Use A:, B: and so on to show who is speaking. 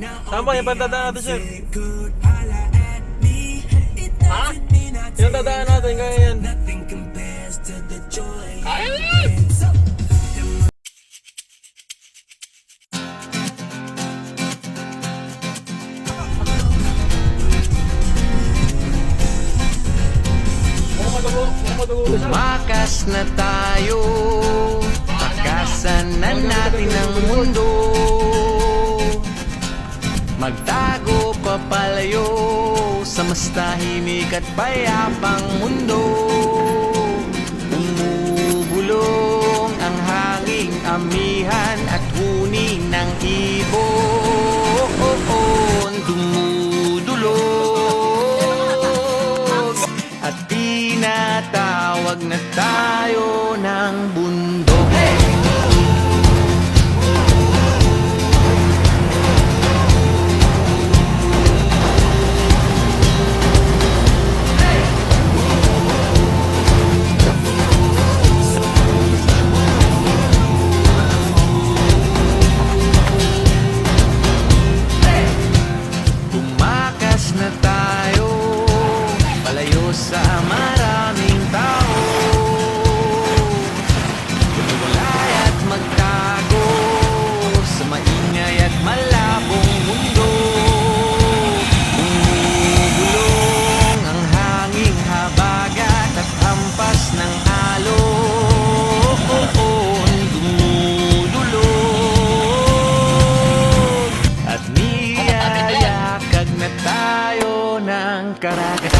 A: Tama, yung pagdadaan natin, sir.
B: Ha?
A: Yung dadaan natin, kaya yan.
B: Kaya yan!
C: Tumakas na tayo, takasan na natin ang mundo. Magtago papalayo sa mas tahimik at payapang mundo. Umugulong ang hanging amihan at huni ng ibon. Dumudulog at tinatawag na tayo ng bundok. Tumakas na tayo, palayo sa maraming tao. Tumulay at magtago sa maingay at malabong mundo. Bumubulong ang hanging habagat at hampas ng alon. Dumudulog at niyayakag na tayo ng karagatan.